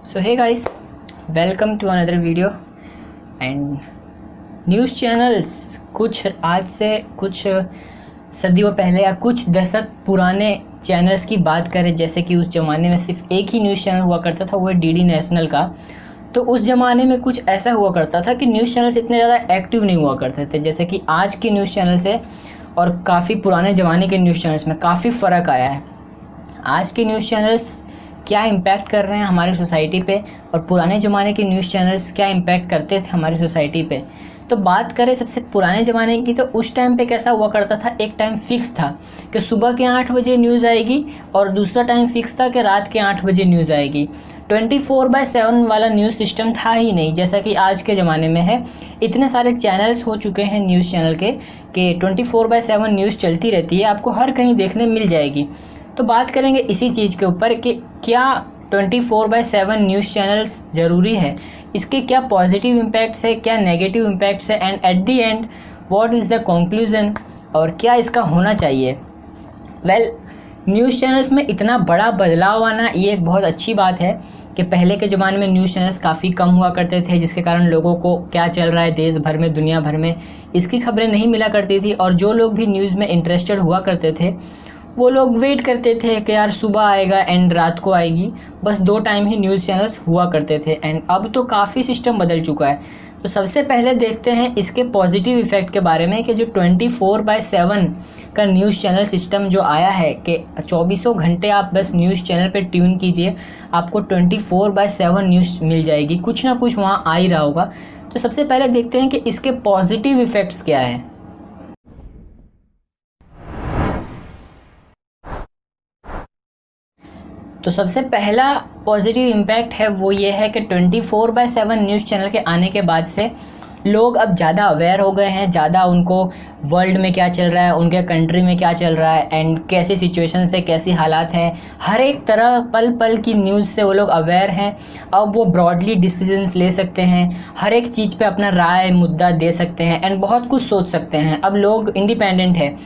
So hey guys, welcome to another video and news channels कुछ आज से कुछ सदियों पहले या कुछ दशक पुराने चैनल्स की बात करें, जैसे कि उस ज़माने में सिर्फ एक ही न्यूज़ चैनल हुआ करता था, वो है डीडी नेशनल का। तो उस ज़माने में कुछ ऐसा हुआ करता था कि न्यूज़ चैनल्स इतने ज़्यादा एक्टिव नहीं हुआ करते थे जैसे कि आज के न्यूज़ चैनल से, और काफ़ी पुराने ज़माने के न्यूज़ चैनल्स में काफ़ी फ़र्क आया है। आज के न्यूज़ चैनल्स क्या इम्पैक्ट कर रहे हैं हमारी सोसाइटी पे, और पुराने ज़माने के न्यूज़ चैनल्स क्या इम्पैक्ट करते थे हमारी सोसाइटी पे। तो बात करें सबसे पुराने ज़माने की, तो उस टाइम पे कैसा हुआ करता था, एक टाइम फिक्स था कि सुबह के 8 बजे न्यूज़ आएगी, और दूसरा टाइम फिक्स था कि रात के 8 बजे न्यूज़ आएगी। 24/7 वाला न्यूज़ सिस्टम था ही नहीं जैसा कि आज के ज़माने में है। इतने सारे चैनल्स हो चुके हैं न्यूज़ चैनल के कि 24/7 न्यूज़ चलती रहती है, आपको हर कहीं देखने मिल जाएगी। तो बात करेंगे इसी चीज़ के ऊपर कि क्या 24/7 न्यूज़ चैनल्स ज़रूरी है, इसके क्या पॉजिटिव इम्पैक्ट्स है, क्या नेगेटिव इम्पैक्ट्स है, and at the and what is the conclusion, और क्या इसका होना चाहिए। न्यूज़ चैनल्स में इतना बड़ा बदलाव आना ये एक बहुत अच्छी बात है कि पहले के ज़माने में न्यूज़ चैनल्स काफ़ी कम हुआ करते थे, जिसके कारण लोगों को क्या चल रहा है देश भर में, दुनिया भर में, इसकी खबरें नहीं मिला करती थी। और जो लोग भी न्यूज़ में इंटरेस्टेड हुआ करते थे वो लोग वेट करते थे कि यार सुबह आएगा एंड रात को आएगी, बस 2 टाइम ही न्यूज़ चैनल्स हुआ करते थे। एंड अब तो काफ़ी सिस्टम बदल चुका है। तो सबसे पहले देखते हैं इसके पॉजिटिव इफ़ेक्ट के बारे में कि जो 24/7 का न्यूज़ चैनल सिस्टम जो आया है कि 24 घंटे आप बस न्यूज़ चैनल पे ट्यून कीजिए, आपको 24/7 न्यूज़ मिल जाएगी, कुछ ना कुछ वहाँ आ ही रहा होगा। तो सबसे पहले देखते हैं कि इसके पॉजिटिव इफ़ेक्ट्स क्या है। तो सबसे पहला पॉजिटिव इम्पैक्ट है वो ये है कि 24/7 न्यूज़ चैनल के आने के बाद से लोग अब ज़्यादा अवेयर हो गए हैं, ज़्यादा उनको वर्ल्ड में क्या चल रहा है, उनके कंट्री में क्या चल रहा है, एंड कैसी सिचुएशन से कैसी हालात हैं, हर एक तरह पल पल की न्यूज़ से वो लोग अवेयर हैं। अब वो ब्रॉडली डिसीजंस ले सकते हैं, हर एक चीज़ पे अपना राय मुद्दा दे सकते हैं, एंड बहुत कुछ सोच सकते हैं। अब लोग इंडिपेंडेंट है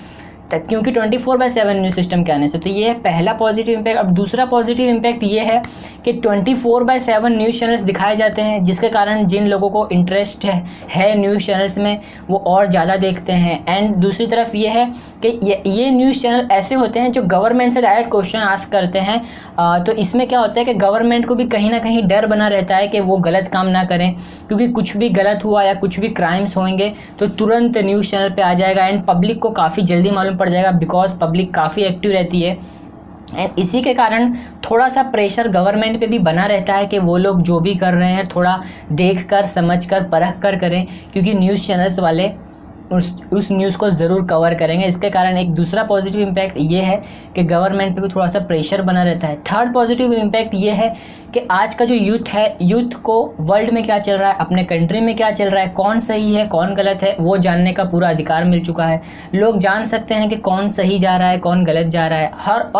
क्योंकि 24/7 न्यूज़ सिस्टम के आने से। तो ये है पहला पॉजिटिव इम्पैक्ट। अब दूसरा पॉजिटिव इम्पैक्ट ये है कि 24/7 न्यूज़ चैनल्स दिखाए जाते हैं, जिसके कारण जिन लोगों को इंटरेस्ट है न्यूज़ चैनल्स में वो और ज़्यादा देखते हैं। एंड दूसरी तरफ ये है कि ये न्यूज़ चैनल ऐसे होते हैं जो गवर्नमेंट से डायरेक्ट क्वेश्चन आस्क करते हैं। तो इसमें क्या होता है कि गवर्नमेंट को भी कहीं ना कहीं डर बना रहता है कि वो गलत काम ना करें, क्योंकि कुछ भी गलत हुआ या कुछ भी क्राइम्स होंगे तो तुरंत न्यूज़ चैनल पे आ जाएगा, एंड पब्लिक को काफ़ी जल्दी मालूम पड़ जाएगा, बिकॉज पब्लिक काफ़ी एक्टिव रहती है। एंड इसी के कारण थोड़ा सा प्रेशर गवर्नमेंट पे भी बना रहता है कि वो लोग जो भी कर रहे हैं थोड़ा देख कर समझ कर परख कर करें, क्योंकि न्यूज़ चैनल्स वाले उस न्यूज़ को ज़रूर कवर करेंगे। इसके कारण एक दूसरा पॉजिटिव इम्पैक्ट ये है कि गवर्नमेंट पे भी थोड़ा सा प्रेशर बना रहता है। थर्ड पॉजिटिव इम्पैक्ट ये है कि आज का जो यूथ है, यूथ को वर्ल्ड में क्या चल रहा है, अपने कंट्री में क्या चल रहा है, कौन सही है कौन गलत है, वो जानने का पूरा अधिकार मिल चुका है। लोग जान सकते हैं कि कौन सही जा रहा है कौन गलत जा रहा है,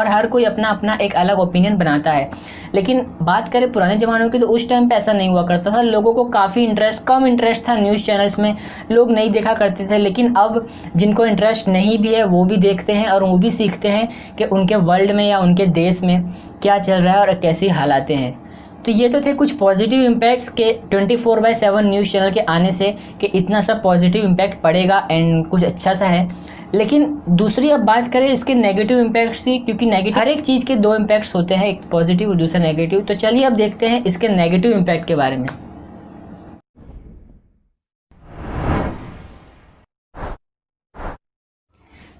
हर कोई अपना अपना एक अलग ओपिनियन बनाता है। लेकिन बात करें पुराने ज़मानों की, तो उस टाइम पे ऐसा नहीं हुआ करता था। लोगों को काफ़ी कम इंटरेस्ट था न्यूज़ चैनल्स में, लोग नहीं देखा करते थे। लेकिन अब जिनको इंटरेस्ट नहीं भी है वो भी देखते हैं, और वो भी सीखते हैं कि उनके वर्ल्ड में या उनके देश में क्या चल रहा है और कैसी हालातें हैं। तो ये तो थे कुछ पॉजिटिव इम्पैक्ट्स के 24/7 न्यूज़ चैनल के आने से, कि इतना सा पॉजिटिव इम्पैक्ट पड़ेगा एंड कुछ अच्छा सा है। लेकिन दूसरी अब बात करें इसके नेगेटिव इम्पैक्ट्स की, क्योंकि हर एक चीज़ के 2 इम्पैक्ट्स होते हैं, एक पॉजिटिव और दूसरा नेगेटिव। तो चलिए अब देखते हैं इसके नेगेटिव इम्पैक्ट के बारे में।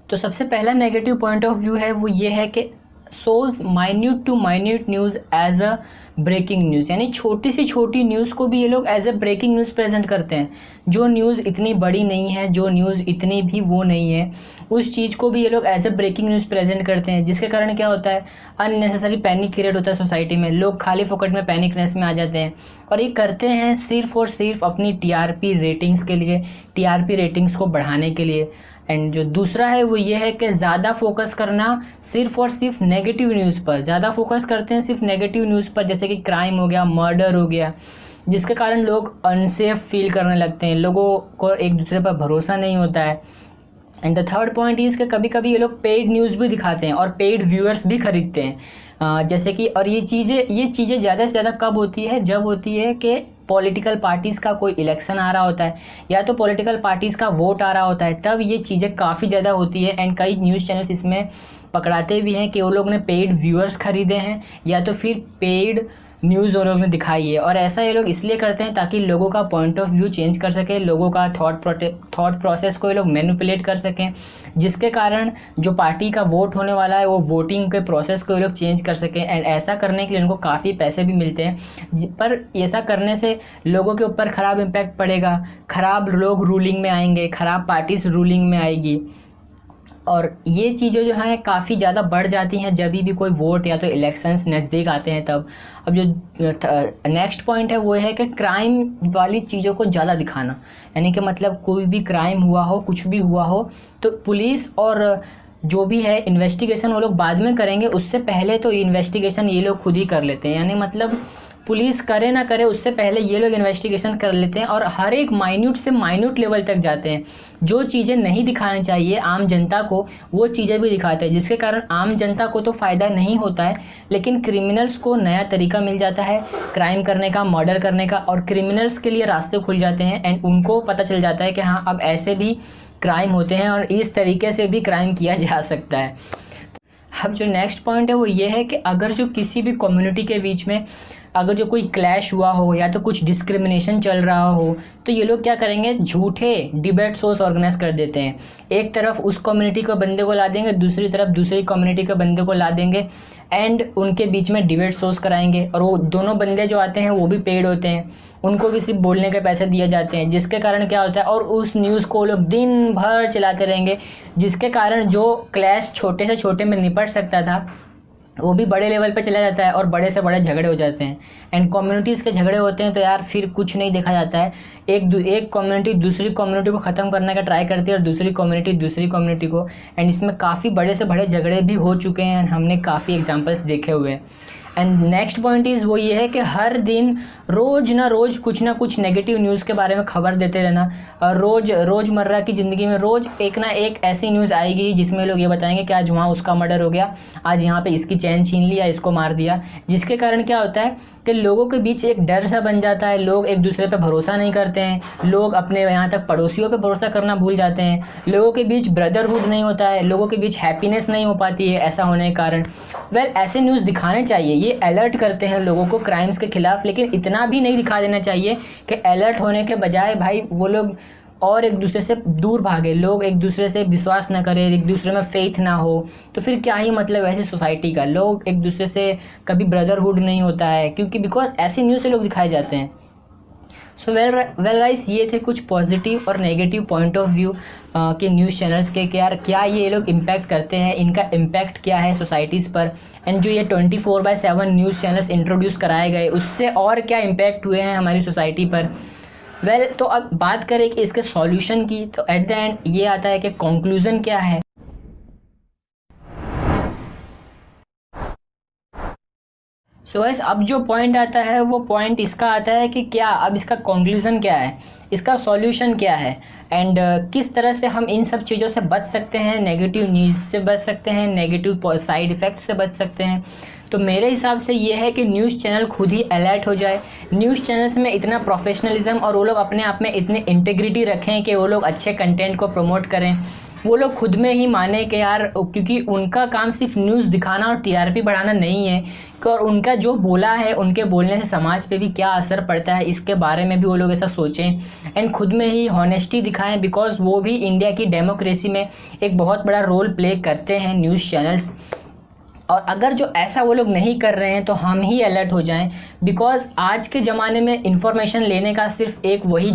तो सबसे पहला नेगेटिव पॉइंट ऑफ व्यू है वो ये है कि shows minute to minute news as a breaking news, यानी छोटी सी छोटी न्यूज़ को भी ये लोग as a breaking news present करते हैं। जो न्यूज़ इतनी बड़ी नहीं है, जो न्यूज़ इतनी भी वो नहीं है, उस चीज़ को भी ये लोग as a breaking news present करते हैं, जिसके कारण क्या होता है, अननेसेसरी पैनिक क्रिएट होता है सोसाइटी में। लोग खाली फोकट में पैनिकनेस में आ जाते हैं, और ये करते हैं सिर्फ और सिर्फ अपनी टीआरपी रेटिंग्स के लिए, टीआरपी रेटिंग्स को बढ़ाने के लिए। एंड जो दूसरा है वो ये है कि ज़्यादा फोकस करना सिर्फ और सिर्फ नेगेटिव न्यूज़ पर, ज़्यादा फोकस करते हैं सिर्फ नेगेटिव न्यूज़ पर, जैसे कि क्राइम हो गया, मर्डर हो गया, जिसके कारण लोग अनसेफ फील करने लगते हैं, लोगों को एक दूसरे पर भरोसा नहीं होता है। And the third point is कि कभी कभी ये लोग पेड न्यूज़ भी दिखाते हैं और पेड व्यूअर्स भी खरीदते हैं, जैसे कि, और ये चीज़ें ज़्यादा से ज़्यादा कब होती है, जब होती है कि पॉलिटिकल पार्टीज़ का कोई इलेक्शन आ रहा होता है या तो पॉलिटिकल पार्टीज़ का वोट आ रहा होता है, तब ये चीज़ें काफ़ी ज़्यादा होती है। एंड कई न्यूज़ चैनल्स इसमें पकड़ाते भी हैं कि वो लोग ने पेड व्यूअर्स खरीदे हैं या तो फिर पेड न्यूज़ वो लोग ने दिखाई है। और ऐसा ये लोग इसलिए करते हैं ताकि लोगों का पॉइंट ऑफ व्यू चेंज कर सके, लोगों का थॉट प्रोसेस को ये लोग मैनिपुलेट कर सकें, जिसके कारण जो पार्टी का वोट होने वाला है वो वोटिंग के प्रोसेस को ये लोग चेंज कर सकें। एंड ऐसा करने के लिए उनको काफ़ी पैसे भी मिलते हैं, पर ऐसा करने से लोगों के ऊपर ख़राब इम्पैक्ट पड़ेगा, ख़राब लोग रूलिंग में आएंगे, ख़राब पार्टीज रूलिंग में आएगी। और ये चीज़ें जो हैं काफ़ी ज़्यादा बढ़ जाती हैं जब भी कोई वोट या तो इलेक्शंस नज़दीक आते हैं तब। अब जो नेक्स्ट पॉइंट है वो है कि क्राइम वाली चीज़ों को ज़्यादा दिखाना, यानी कि मतलब कोई भी क्राइम हुआ हो, कुछ भी हुआ हो, तो पुलिस और जो भी है इन्वेस्टिगेशन वो लोग बाद में करेंगे, उससे पहले तो इन्वेस्टिगेशन ये लोग खुद ही कर लेते हैं। यानी मतलब पुलिस करे ना करे उससे पहले ये लोग इन्वेस्टिगेशन कर लेते हैं और हर एक माइन्यूट से माइन्यूट लेवल तक जाते हैं। जो चीज़ें नहीं दिखानी चाहिए आम जनता को वो चीज़ें भी दिखाते हैं, जिसके कारण आम जनता को तो फ़ायदा नहीं होता है, लेकिन क्रिमिनल्स को नया तरीका मिल जाता है क्राइम करने का, मर्डर करने का, और क्रिमिनल्स के लिए रास्ते खुल जाते हैं। एंड उनको पता चल जाता है कि हाँ अब ऐसे भी क्राइम होते हैं और इस तरीके से भी क्राइम किया जा सकता है। अब जो नेक्स्ट पॉइंट है वो ये है कि अगर जो किसी भी कम्युनिटी के बीच में अगर जो कोई क्लैश हुआ हो या तो कुछ डिस्क्रिमिनेशन चल रहा हो, तो ये लोग क्या करेंगे, झूठे डिबेट शोज ऑर्गेनाइज कर देते हैं। एक तरफ उस कम्युनिटी के बंदे को ला देंगे, दूसरी तरफ दूसरी कम्युनिटी के बंदे को ला देंगे एंड उनके बीच में डिबेट शोज कराएंगे। और वो दोनों बंदे जो आते हैं वो भी पेड होते हैं, उनको भी सिर्फ बोलने के पैसे दिए जाते हैं, जिसके कारण क्या होता है, और उस न्यूज़ को लोग दिन भर चलाते रहेंगे, जिसके कारण जो क्लैश छोटे से छोटे में निपट सकता था वो भी बड़े लेवल पे चला जाता है और बड़े से बड़े झगड़े हो जाते हैं। एंड कम्युनिटीज़ के झगड़े होते हैं तो यार फिर कुछ नहीं देखा जाता है। एक कम्युनिटी दूसरी कम्युनिटी को ख़त्म करने का ट्राई करती है और दूसरी कम्युनिटी को, एंड इसमें काफ़ी बड़े से बड़े झगड़े भी हो चुके हैं, हमने काफ़ी एग्जाम्पल्स देखे हुए हैं। एंड नेक्स्ट पॉइंट इज़ वो ये है कि हर दिन रोज़ ना कुछ नेगेटिव न्यूज़ के बारे में खबर देते रहना। और रोज़मर्रा की ज़िंदगी में रोज़ एक ना एक ऐसी न्यूज़ आएगी जिसमें लोग ये बताएंगे कि आज वहाँ उसका मर्डर हो गया, आज यहाँ पे इसकी चैन छीन लिया, इसको मार दिया, जिसके कारण क्या होता है कि लोगों के बीच एक डर सा बन जाता है, लोग एक दूसरे पे भरोसा नहीं करते हैं, लोग अपने यहाँ तक पड़ोसियों पे भरोसा करना भूल जाते हैं, लोगों के बीच ब्रदरहुड नहीं होता है, लोगों के बीच हैप्पीनेस नहीं हो पाती है ऐसा होने के कारण। ऐसे न्यूज़ दिखाने चाहिए, ये अलर्ट करते हैं लोगों को क्राइम्स के खिलाफ, लेकिन इतना भी नहीं दिखा देना चाहिए कि अलर्ट होने के बजाय भाई वो लोग और एक दूसरे से दूर भागे, लोग एक दूसरे से विश्वास ना करें, एक दूसरे में फेथ ना हो, तो फिर क्या ही मतलब ऐसी सोसाइटी का। लोग एक दूसरे से कभी ब्रदरहुड नहीं होता है, क्योंकि बिकॉज ऐसी न्यूज़ से लोग दिखाए जाते हैं। सो वेल गाइस, ये थे कुछ पॉजिटिव और नेगेटिव पॉइंट ऑफ व्यू के न्यूज़ चैनल्स के, यार क्या ये लोग इम्पैक्ट करते हैं, इनका इम्पैक्ट क्या है सोसाइटीज़ पर, एंड जो ये 24/7 न्यूज़ चैनल्स इंट्रोड्यूस कराए गए उससे और क्या इम्पैक्ट हुए हैं हमारी सोसाइटी पर। तो अब बात करें कि इसके सॉल्यूशन की, तो एट द एंड ये आता है कि कंक्लूजन क्या है। सो गाइस, अब जो पॉइंट आता है वो पॉइंट इसका आता है कि क्या अब इसका कंक्लूजन क्या है, इसका सॉल्यूशन क्या है, एंड किस तरह से हम इन सब चीज़ों से बच सकते हैं, नेगेटिव न्यूज़ से बच सकते हैं, नेगेटिव साइड इफ़ेक्ट्स से बच सकते हैं। तो मेरे हिसाब से ये है कि न्यूज़ चैनल खुद ही अलर्ट हो जाए, न्यूज़ चैनल्स में इतना प्रोफेशनलिज्म और वो लोग अपने आप में इतनी इंटीग्रिटी रखें कि वो लोग अच्छे कंटेंट को प्रमोट करें, वो लोग खुद में ही माने कि यार, क्योंकि उनका काम सिर्फ न्यूज़ दिखाना और टीआरपी बढ़ाना नहीं है, और उनका जो बोला है उनके बोलने से समाज पे भी क्या असर पड़ता है इसके बारे में भी वो लोग ऐसा सोचें, एंड खुद में ही हॉनेस्टी दिखाएं, बिकॉज वो भी इंडिया की डेमोक्रेसी में एक बहुत बड़ा रोल प्ले करते हैं न्यूज़ चैनल्स। और अगर जो ऐसा वो लोग नहीं कर रहे हैं तो हम ही अलर्ट हो जाएं, बिकॉज आज के ज़माने में इंफॉर्मेशन लेने का सिर्फ एक वही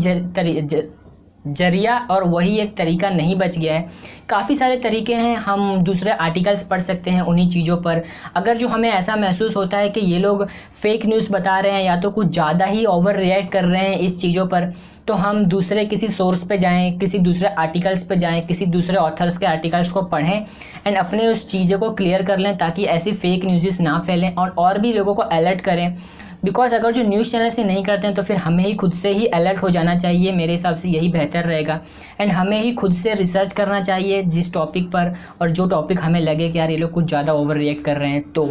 जरिया और वही एक तरीका नहीं बच गया है, काफ़ी सारे तरीके हैं। हम दूसरे आर्टिकल्स पढ़ सकते हैं उन्हीं चीज़ों पर। अगर जो हमें ऐसा महसूस होता है कि ये लोग फेक न्यूज़ बता रहे हैं या तो कुछ ज़्यादा ही ओवर रिएक्ट कर रहे हैं इस चीज़ों पर, तो हम दूसरे किसी सोर्स पे जाएं, किसी दूसरे आर्टिकल्स पे जाएं, किसी दूसरे ऑथर्स के आर्टिकल्स को पढ़ें एंड अपने उस चीज़ों को क्लियर कर लें, ताकि ऐसी फेक न्यूज़ ना फैलें और भी लोगों को अलर्ट करें। बिकॉज अगर जो न्यूज़ चैनल से नहीं करते हैं तो फिर हमें ही खुद से ही अलर्ट हो जाना चाहिए, मेरे हिसाब से यही बेहतर रहेगा। एंड हमें ही खुद से रिसर्च करना चाहिए जिस टॉपिक पर, और जो टॉपिक हमें लगे कि यार ये लोग कुछ ज़्यादा ओवर रिएक्ट कर रहे हैं तो।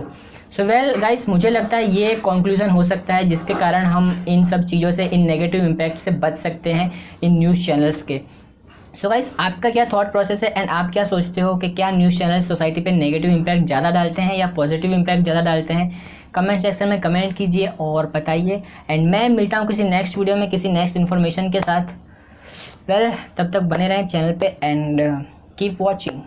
सो वेल गाइस, मुझे लगता है ये कंक्लूजन हो सकता है जिसके कारण हम इन सब चीज़ों से, इन नेगेटिव इम्पैक्ट से बच सकते हैं इन न्यूज़ चैनल्स के। सो गाइस, आपका क्या थॉट प्रोसेस है एंड आप क्या सोचते हो कि क्या न्यूज़ चैनल सोसाइटी पे नेगेटिव इम्पैक्ट ज़्यादा डालते हैं या पॉजिटिव इम्पैक्ट ज़्यादा डालते हैं? कमेंट सेक्शन में कमेंट कीजिए और बताइए। एंड मैं मिलता हूँ किसी नेक्स्ट वीडियो में किसी नेक्स्ट इन्फॉर्मेशन के साथ। वेल, तब तक बने रहें चैनल पे एंड कीप वॉचिंग।